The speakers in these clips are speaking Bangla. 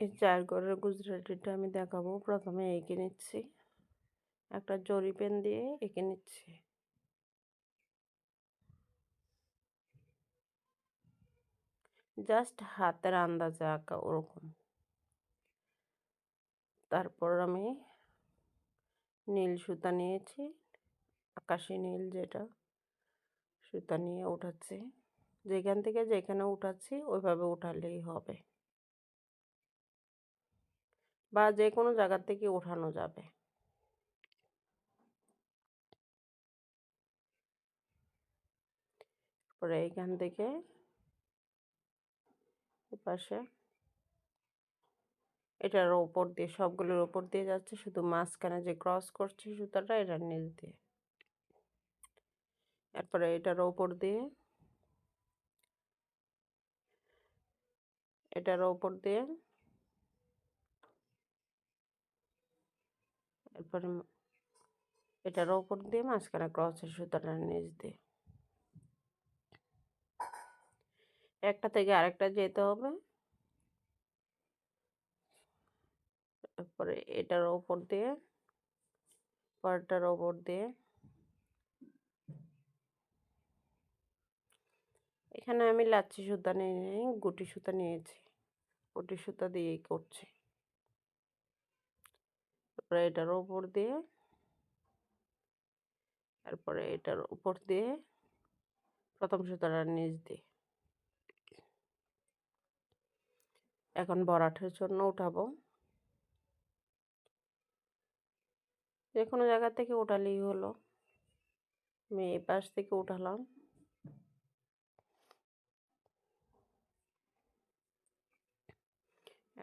এই 4 ঘরের গুজরাটিটা আমি দেখাবো। প্রথমে এঁকে নিচ্ছি। একটা জরি পেন দিয়ে এঁকে নিচ্ছি। জাস্ট হাতের আন্দাজে আঁকা ওরকম। তারপর আমি নীল সুতা নিয়েছি, আকাশি নীল যেটা, সুতা নিয়ে উঠাচ্ছি। যেখান থেকে যেখানে উঠাচ্ছি ওইভাবে উঠালেই হবে, বা যে কোনো জায়গা থেকে উঠানো যাবে। পরে এইখান থেকে এপাশে এটার ওপর দিয়ে, সবগুলোর ওপর দিয়ে যাচ্ছে, শুধু মাঝখানে যে ক্রস করছে সুতাটা এটার নিচ দিয়ে। এরপরে এটার ওপর দিয়ে, এটার ওপর দিয়ে, এরপরে এটার ওপর দিয়ে মাঝখানে ক্রসের সুতাটার নিচ দিয়ে। একটা থেকে আরেকটা যেতে হবে। তারপরে এটার ওপর দিয়ে, পরেরটার ওপর দিয়ে। এখানে আমি লাচ্ছি সুতা নিয়ে নিই, গুটি সুতা নিয়েছি, গুটি সুতা দিয়েই করছি। তারপরে এটার ওপর দিয়ে, তারপরে এটার উপর দিয়ে, প্রথম সুতাটার নিচ দিয়ে। এখন ভরাটের জন্য উঠাবো। যে কোনো জায়গা থেকে উঠালেই হলো। আমি এই পাশ থেকে উঠালাম।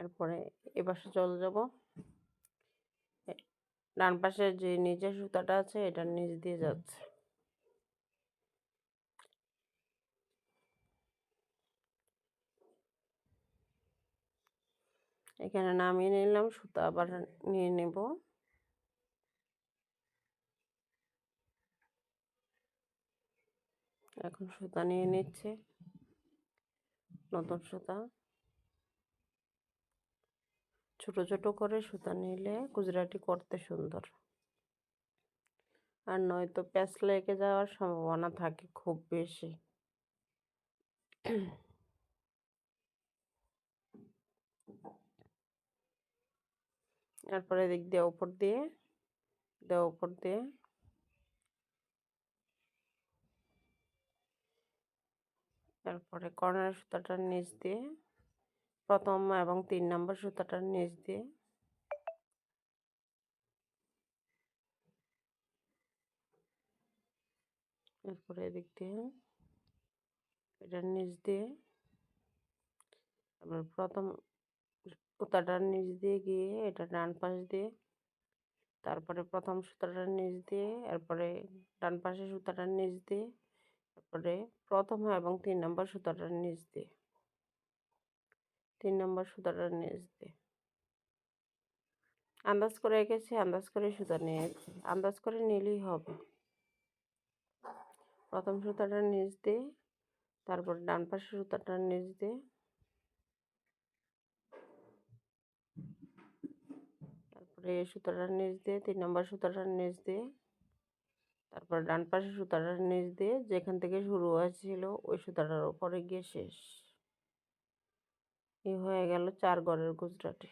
এরপরে এ পাশে চলে যাব। ডান পাশে যে নিচের সুতাটা আছে এটার নিচ দিয়ে যাচ্ছে। এখানে নামিয়ে নিলাম, সুতা আবার নিয়ে নেব। এখন সুতা নিয়ে নিচ্ছে, নতুন সুতা। ছোট ছোট করে সুতা নিলে গুজরাটি করতে সুন্দর, আর নয়তো প্যাচ লেগে যাওয়ার সম্ভাবনা থাকে খুব বেশি। এরপরে দিক দিয়ে উপর দিয়ে, উপর দিয়ে, তারপরে কর্নার সুতাটার নিচ দিয়ে, প্রথম এবং 3 নম্বর সুতাটার নিচ দিয়ে, এরপরে এদিক দিয়ে এটার নিচ দিয়ে, তারপর প্রথম সুতাটার নিচ দিয়ে গিয়ে এটা ডান পাশ দিয়ে, তারপরে প্রথম সুতাটার নিচ দিয়ে, এরপরে ডান পাশে সুতাটার নিচ দিয়ে, তারপরে প্রথম এবং 3 নম্বর সুতাটার নিচ দিয়ে, 3 নম্বর সুতাটার নিচ দিয়ে। আন্দাজ করে এঁকেছি, আন্দাজ করে সুতা নিয়েছি, আন্দাজ করে নিলেই হবে। প্রথম সুতাটার নিচ দিয়ে, তারপর ডান পাশের সুতাটার নিচ দিয়ে, তারপরে এই সুতাটার নিচ দিয়ে, 3 নম্বর সুতাটার নিচ দিয়ে, তারপর ডান পাশের সুতাটার নিচ দিয়ে, যেখান থেকে শুরু হয়েছিল ওই সুতাটার উপরে গিয়ে শেষ। এই হয়ে গেল 4 ঘরের গুজরাটি।